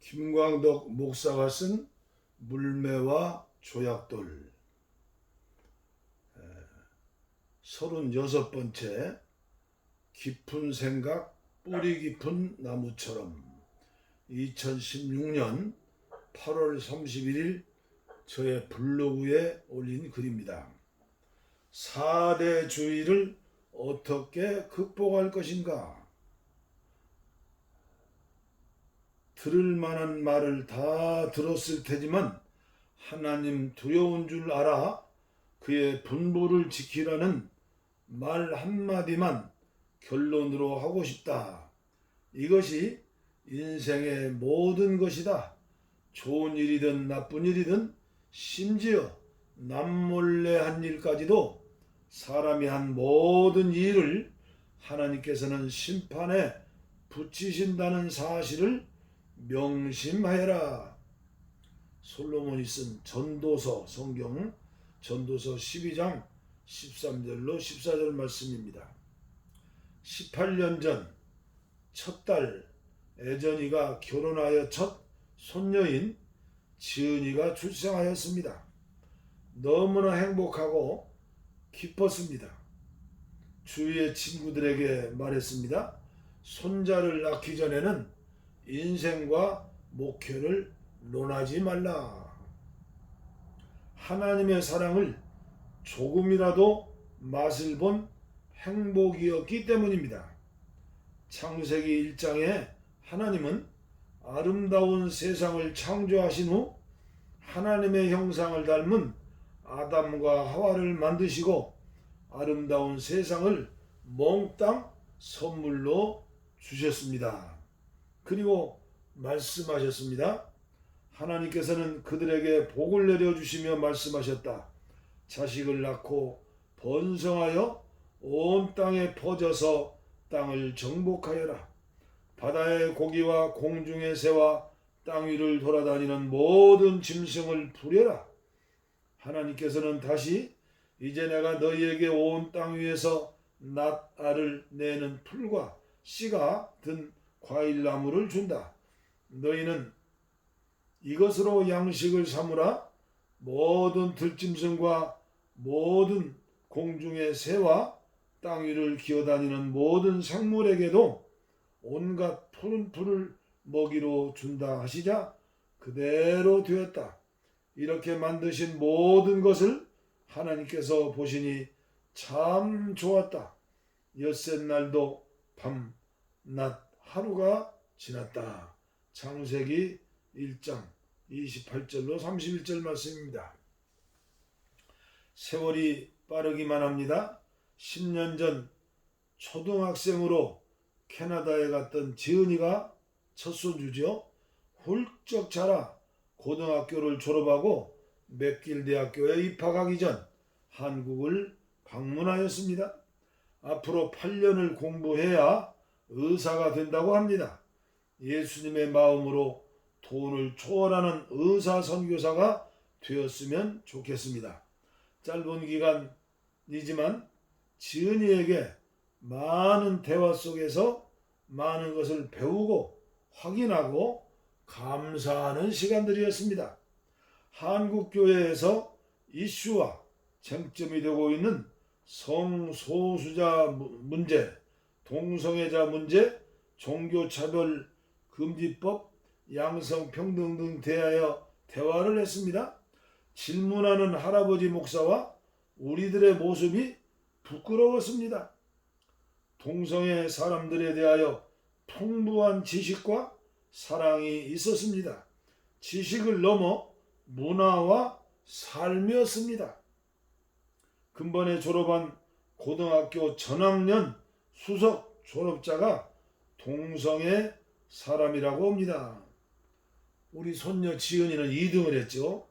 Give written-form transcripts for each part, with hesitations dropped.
김광덕 목사가 쓴 물매와 조약돌 36번째 깊은 생각 뿌리 깊은 나무처럼 2016년 8월 31일 저의 블로그에 올린 글입니다. 4대주의를 어떻게 극복할 것인가? 들을 만한 말을 다 들었을 테지만 하나님 두려운 줄 알아 그의 분부를 지키라는 말 한마디만 결론으로 하고 싶다. 이것이 인생의 모든 것이다. 좋은 일이든 나쁜 일이든 심지어 남몰래 한 일까지도 사람이 한 모든 일을 하나님께서는 심판에 붙이신다는 사실을 명심하여라. 솔로몬이 쓴 전도서 성경 전도서 12장 13절로 14절 말씀입니다. 18년 전 첫 딸 애전이가 결혼하여 첫 손녀인 지은이가 출생하였습니다. 너무나 행복하고 기뻤습니다. 주위의 친구들에게 말했습니다. 손자를 낳기 전에는 인생과 목표를 논하지 말라. 하나님의 사랑을 조금이라도 맛을 본 행복이었기 때문입니다. 창세기 1장에 하나님은 아름다운 세상을 창조하신 후 하나님의 형상을 닮은 아담과 하와를 만드시고 아름다운 세상을 몽땅 선물로 주셨습니다. 그리고 말씀하셨습니다. 하나님께서는 그들에게 복을 내려주시며 말씀하셨다. 자식을 낳고 번성하여 온 땅에 퍼져서 땅을 정복하여라. 바다의 고기와 공중의 새와 땅 위를 돌아다니는 모든 짐승을 부려라. 하나님께서는 다시 이제 내가 너희에게 온 땅 위에서 낫알을 내는 풀과 씨가 든 과일나무를 준다. 너희는 이것으로 양식을 삼으라. 모든 들짐승과 모든 공중의 새와 땅 위를 기어다니는 모든 생물에게도 온갖 푸른 풀을 먹이로 준다 하시자 그대로 되었다. 이렇게 만드신 모든 것을 하나님께서 보시니 참 좋았다. 엿새 날도 밤, 낮, 하루가 지났다. 창세기 1장 28절로 31절 말씀입니다. 세월이 빠르기만 합니다. 10년 전 초등학생으로 캐나다에 갔던 지은이가 첫 손주죠. 훌쩍 자라 고등학교를 졸업하고 맥길대학교에 입학하기 전 한국을 방문하였습니다. 앞으로 8년을 공부해야 의사가 된다고 합니다. 예수님의 마음으로 돈을 초월하는 의사 선교사가 되었으면 좋겠습니다. 짧은 기간이지만 지은이에게 많은 대화 속에서 많은 것을 배우고 확인하고 감사하는 시간들이었습니다. 한국교회에서 이슈와 쟁점이 되고 있는 성소수자 문제, 동성애자 문제, 종교차별 금지법, 양성평등 등 대하여 대화를 했습니다. 질문하는 할아버지 목사와 우리들의 모습이 부끄러웠습니다. 동성애 사람들에 대하여 풍부한 지식과 사랑이 있었습니다. 지식을 넘어 문화와 삶이었습니다. 근본에 졸업한 고등학교 전학년 수석 졸업자가 동성애 사람이라고 합니다. 우리 손녀 지은이는 2등을 했죠.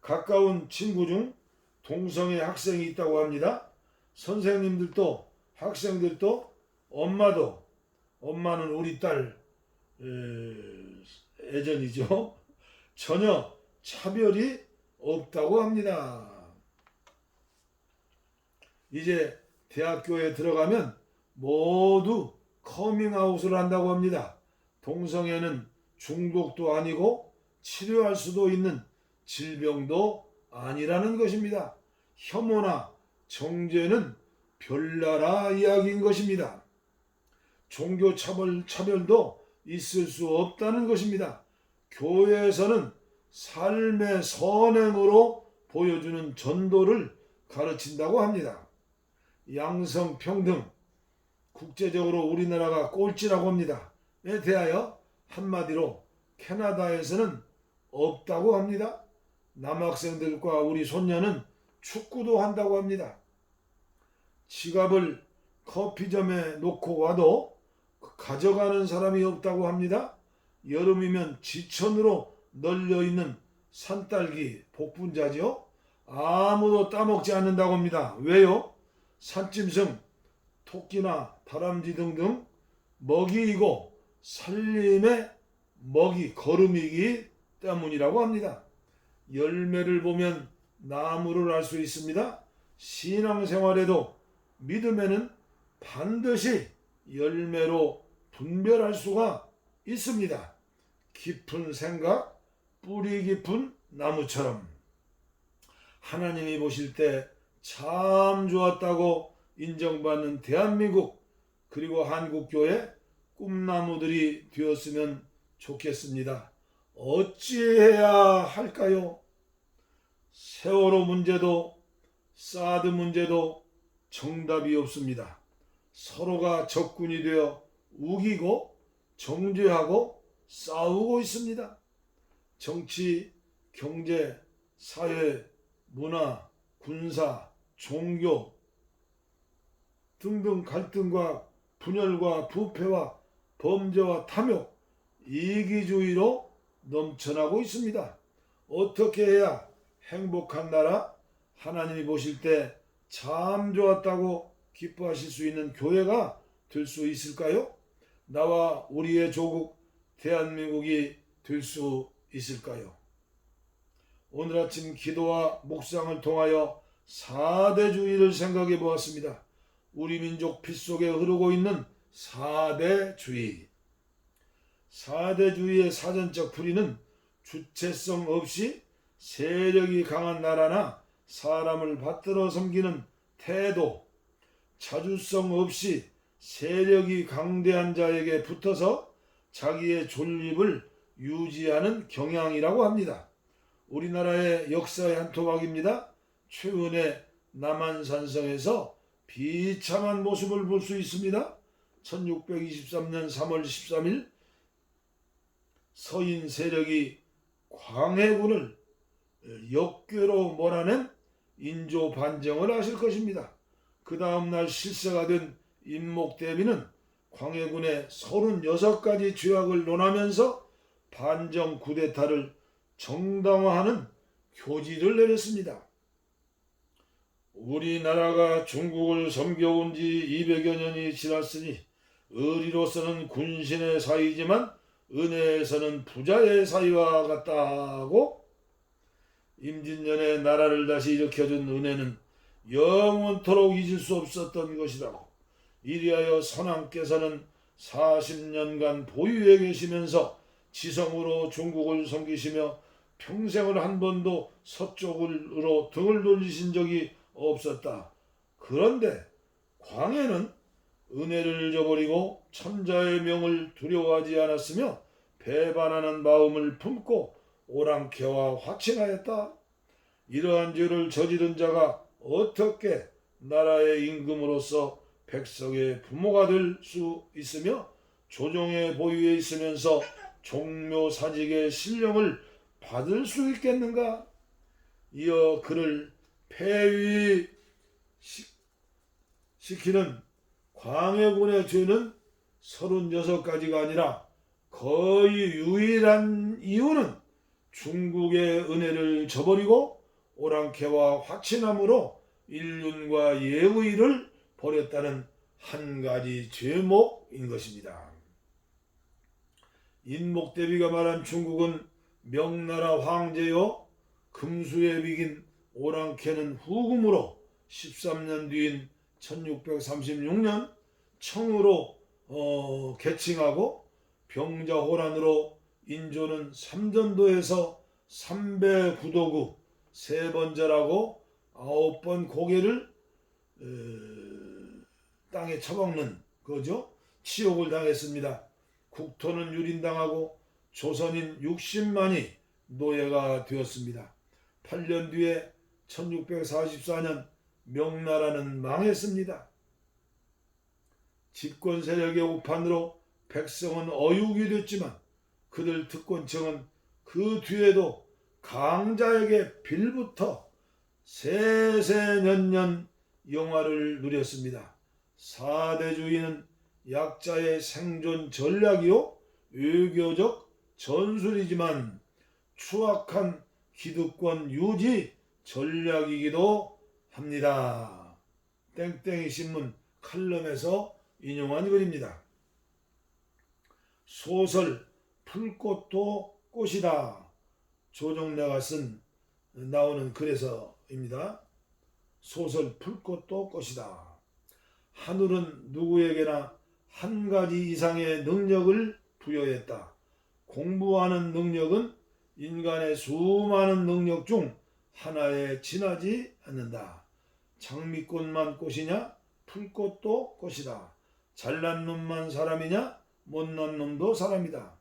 가까운 친구 중 동성애 학생이 있다고 합니다. 선생님들도 학생들도 엄마는 우리 딸 애전이죠. 전혀 차별이 없다고 합니다. 이제 대학교에 들어가면 모두 커밍아웃을 한다고 합니다. 동성애는 중독도 아니고 치료할 수도 있는 질병도 아니라는 것입니다. 혐오나 정죄는 별나라 이야기인 것입니다. 종교 차별도 있을 수 없다는 것입니다. 교회에서는 삶의 선행으로 보여주는 전도를 가르친다고 합니다. 양성평등, 국제적으로 우리나라가 꼴찌라고 합니다. 에 대하여 한마디로 캐나다에서는 없다고 합니다. 남학생들과 우리 손녀는 축구도 한다고 합니다. 지갑을 커피점에 놓고 와도 가져가는 사람이 없다고 합니다. 여름이면 지천으로 널려있는 산딸기 복분자죠. 아무도 따먹지 않는다고 합니다. 왜요? 산짐승, 토끼나 다람쥐 등등 먹이이고 살림의 먹이, 거름이기 때문이라고 합니다. 열매를 보면 나무를 알 수 있습니다. 신앙생활에도 믿음에는 반드시 열매로 분별할 수가 있습니다. 깊은 생각, 뿌리 깊은 나무처럼 하나님이 보실 때 참 좋았다고 인정받는 대한민국 그리고 한국교회 꿈나무들이 되었으면 좋겠습니다. 어찌해야 할까요? 세월호 문제도 사드 문제도 정답이 없습니다. 서로가 적군이 되어 우기고 정죄하고 싸우고 있습니다. 정치, 경제, 사회, 문화, 군사, 종교 등등 갈등과 분열과 부패와 범죄와 탐욕, 이기주의로 넘쳐나고 있습니다. 어떻게 해야 행복한 나라, 하나님이 보실 때 참 좋았다고 기뻐하실 수 있는 교회가 될 수 있을까요? 나와 우리의 조국 대한민국이 될 수 있을까요? 오늘 아침 기도와 묵상을 통하여 4대주의를 생각해 보았습니다. 우리 민족 피 속에 흐르고 있는 4대주의. 4대주의의 사전적 풀이는 주체성 없이 세력이 강한 나라나 사람을 받들어 섬기는 태도, 자주성 없이 세력이 강대한 자에게 붙어서 자기의 존립을 유지하는 경향이라고 합니다. 우리나라의 역사의 한 토막입니다. 최근에 남한산성에서 비참한 모습을 볼 수 있습니다. 1623년 3월 13일 서인 세력이 광해군을 역괴로 몰아낸 인조 반정을 아실 것입니다. 그 다음날 실세가 된 인목대비는 광해군의 36가지 죄악을 논하면서 반정 쿠데타를 정당화하는 교지를 내렸습니다. 우리나라가 중국을 섬겨온 지 200여 년이 지났으니 의리로서는 군신의 사이지만 은혜에서는 부자의 사이와 같다고 임진년에 나라를 다시 일으켜준 은혜는 영원토록 잊을 수 없었던 것이라고 이리하여 선왕께서는 40년간 보유해 계시면서 지성으로 중국을 섬기시며 평생을 한 번도 서쪽으로 등을 돌리신 적이 없었다. 그런데 광해는 은혜를 저버리고 천자의 명을 두려워하지 않았으며 배반하는 마음을 품고 오랑캐와 화친하였다. 이러한 죄를 저지른 자가 어떻게 나라의 임금으로서 백성의 부모가 될 수 있으며 조정의 보유에 있으면서 종묘사직의 신령을 받을 수 있겠는가? 이어 그를 폐위시키는 광해군의 죄는 36가지가 아니라 거의 유일한 이유는 중국의 은혜를 저버리고 오랑캐와 화친함으로 인륜과 예의를 버렸다는 한 가지 죄목인 것입니다. 인목대비가 말한 중국은 명나라 황제요 금수에 비긴 오랑캐는 후금으로 13년 뒤인 1636년 청으로 개칭하고 병자호란으로 인조는 삼전도에서 3배 구도구 3번 절하고 9번 고개를 땅에 처박는 거죠. 치욕을 당했습니다. 국토는 유린당하고 조선인 60만이 노예가 되었습니다. 8년 뒤에 1644년 명나라는 망했습니다. 집권 세력의 오판으로 백성은 어육이 됐지만 그들 특권층은 그 뒤에도 강자에게 빌부터 세세년년 영화를 누렸습니다. 사대주의는 약자의 생존 전략이요 외교적 전술이지만 추악한 기득권 유지 전략이기도 합니다. 땡땡이 신문 칼럼에서 인용한 글입니다. 소설 풀꽃도 꽃이다. 조정래가 쓴 나오는 글에서입니다. 소설 풀꽃도 꽃이다. 하늘은 누구에게나 한 가지 이상의 능력을 부여했다. 공부하는 능력은 인간의 수많은 능력 중 하나에 지나지 않는다. 장미꽃만 꽃이냐? 풀꽃도 꽃이다. 잘난 놈만 사람이냐? 못난 놈도 사람이다.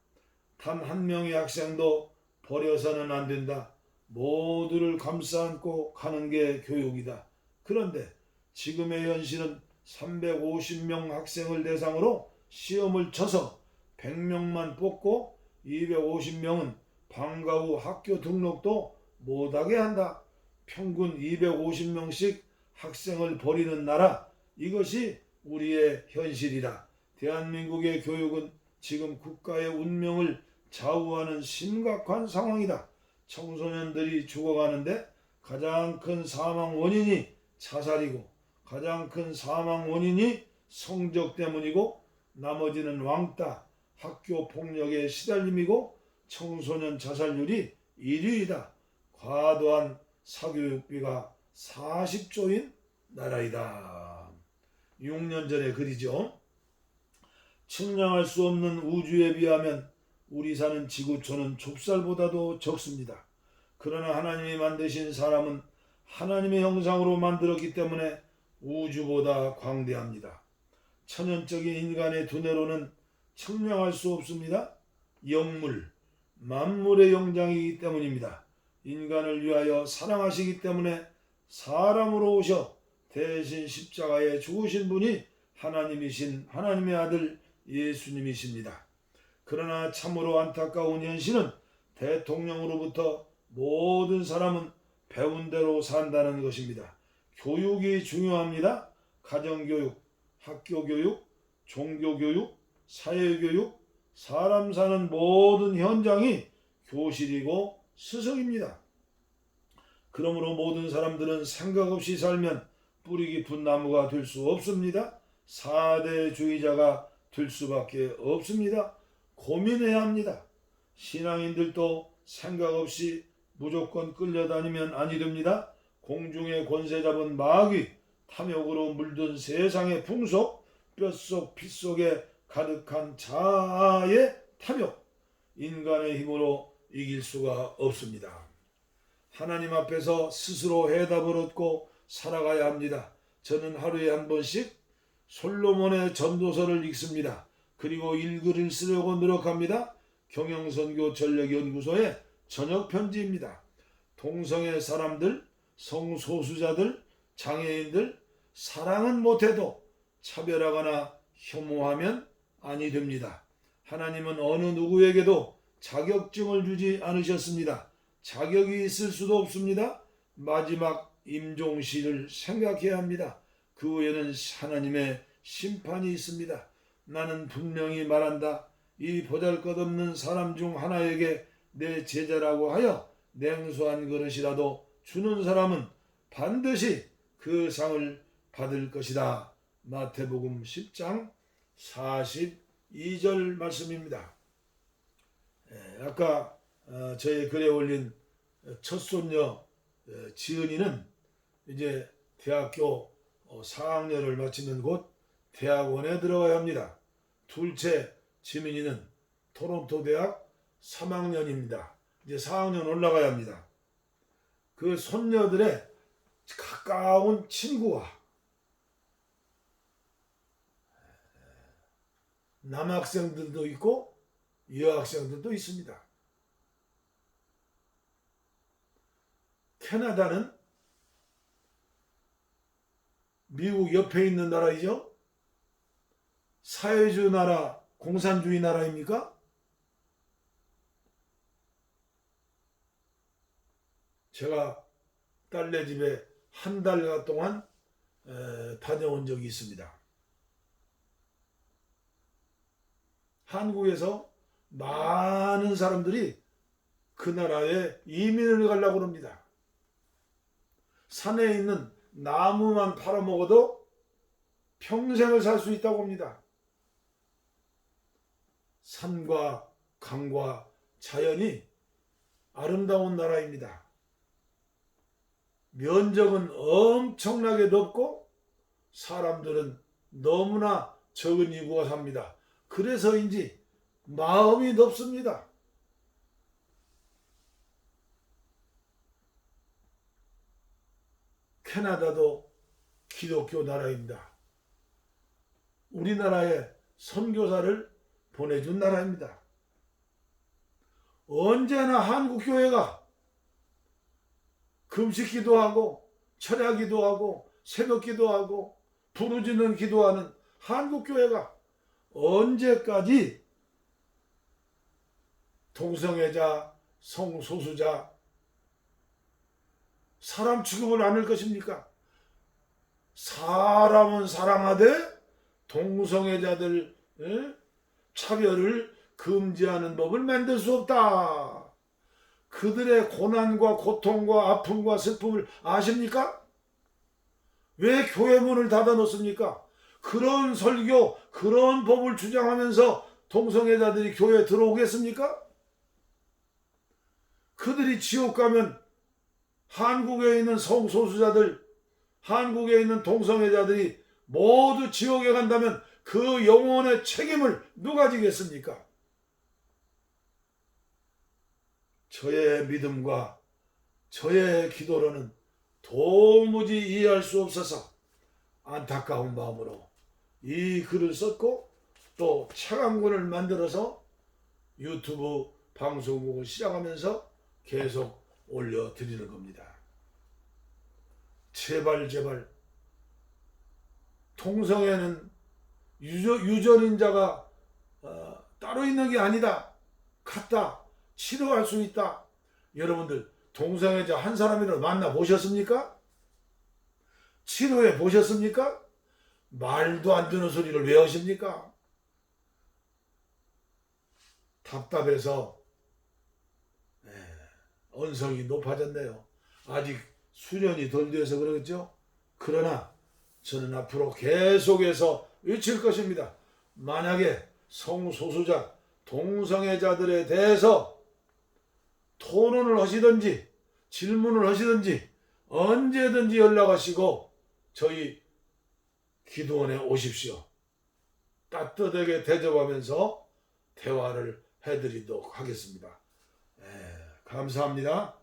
단 한 명의 학생도 버려서는 안 된다. 모두를 감싸안고 가는 게 교육이다. 그런데 지금의 현실은 350명 학생을 대상으로 시험을 쳐서 100명만 뽑고 250명은 방과 후 학교 등록도 못하게 한다. 평균 250명씩 학생을 버리는 나라, 이것이 우리의 현실이다. 대한민국의 교육은 지금 국가의 운명을 좌우하는 심각한 상황이다. 청소년들이 죽어가는데 가장 큰 사망 원인이 자살이고 가장 큰 사망 원인이 성적 때문이고 나머지는 왕따, 학교 폭력의 시달림이고 청소년 자살률이 1위이다. 과도한 사교육비가 40조인 나라이다. 6년 전의 글이죠. 측량할 수 없는 우주에 비하면 우리 사는 지구촌은 좁쌀보다도 적습니다. 그러나 하나님이 만드신 사람은 하나님의 형상으로 만들었기 때문에 우주보다 광대합니다. 천연적인 인간의 두뇌로는 측량할 수 없습니다. 영물, 만물의 영장이기 때문입니다. 인간을 위하여 사랑하시기 때문에 사람으로 오셔 대신 십자가에 죽으신 분이 하나님이신 하나님의 아들 예수님이십니다. 그러나 참으로 안타까운 현실은 대통령으로부터 모든 사람은 배운 대로 산다는 것입니다. 교육이 중요합니다. 가정교육, 학교교육, 종교교육, 사회교육, 사람 사는 모든 현장이 교실이고 스승입니다. 그러므로 모든 사람들은 생각 없이 살면 뿌리 깊은 나무가 될 수 없습니다. 사대주의자가 될 수밖에 없습니다. 고민해야 합니다. 신앙인들도 생각 없이 무조건 끌려다니면 아니 됩니다. 공중의 권세 잡은 마귀, 탐욕으로 물든 세상의 풍속, 뼛속 핏속에 가득한 자아의 탐욕, 인간의 힘으로 이길 수가 없습니다. 하나님 앞에서 스스로 해답을 얻고 살아가야 합니다. 저는 하루에 한 번씩 솔로몬의 전도서를 읽습니다. 그리고 일글을 쓰려고 노력합니다. 경영선교 전력연구소의 저녁 편지입니다. 동성애 사람들, 성소수자들, 장애인들 사랑은 못해도 차별하거나 혐오하면 아니 됩니다. 하나님은 어느 누구에게도 자격증을 주지 않으셨습니다. 자격이 있을 수도 없습니다. 마지막 임종시를 생각해야 합니다. 그 후에는 하나님의 심판이 있습니다. 나는 분명히 말한다. 이 보잘것없는 사람 중 하나에게 내 제자라고 하여 냉수한 그릇이라도 주는 사람은 반드시 그 상을 받을 것이다. 마태복음 10장 42절 말씀입니다. 아까 저의 글에 올린 첫손녀 지은이는 이제 대학교 4학년을 마치는 곧 대학원에 들어가야 합니다. 둘째 지민이는 토론토 대학 3학년입니다. 이제 4학년 올라가야 합니다. 그 손녀들의 가까운 친구와 남학생들도 있고 여학생들도 있습니다. 캐나다는 미국 옆에 있는 나라이죠. 사회주의 나라, 공산주의 나라입니까? 제가 딸네 집에 한 달 동안 다녀온 적이 있습니다. 한국에서 많은 사람들이 그 나라에 이민을 가려고 합니다. 산에 있는 나무만 팔아먹어도 평생을 살 수 있다고 합니다. 산과 강과 자연이 아름다운 나라입니다. 면적은 엄청나게 넓고 사람들은 너무나 적은 인구가 삽니다. 그래서인지 마음이 넓습니다. 캐나다도 기독교 나라입니다. 우리나라에 선교사를 보내준 나라입니다. 언제나 한국교회가 금식기도 하고 철야기도 하고 새벽기도 하고 부르짖는 기도하는 한국교회가 언제까지 동성애자, 성소수자, 사람 취급을 안 할 것입니까? 사람은 사랑하되 동성애자들 차별을 금지하는 법을 만들 수 없다. 그들의 고난과 고통과 아픔과 슬픔을 아십니까? 왜 교회 문을 닫아 놓습니까? 그런 설교, 그런 법을 주장하면서 동성애자들이 교회에 들어오겠습니까? 그들이 지옥 가면 한국에 있는 성소수자들, 한국에 있는 동성애자들이 모두 지옥에 간다면 그 영혼의 책임을 누가 지겠습니까? 저의 믿음과 저의 기도로는 도무지 이해할 수 없어서 안타까운 마음으로 이 글을 썼고 또 차강문을 만들어서 유튜브 방송국을 시작하면서 계속 올려드리는 겁니다. 제발 동성애는 유전인자가 따로 있는 게 아니다. 같다. 치료할 수 있다. 여러분들 동성애자 한 사람이라도 만나보셨습니까? 치료해 보셨습니까? 말도 안 되는 소리를 왜 하십니까? 답답해서 언성이 높아졌네요. 아직 수련이 덜 돼서 그러겠죠? 그러나 저는 앞으로 계속해서 외칠 것입니다. 만약에 성소수자, 동성애자들에 대해서 토론을 하시든지 질문을 하시든지 언제든지 연락하시고 저희 기도원에 오십시오. 따뜻하게 대접하면서 대화를 해드리도록 하겠습니다. 감사합니다.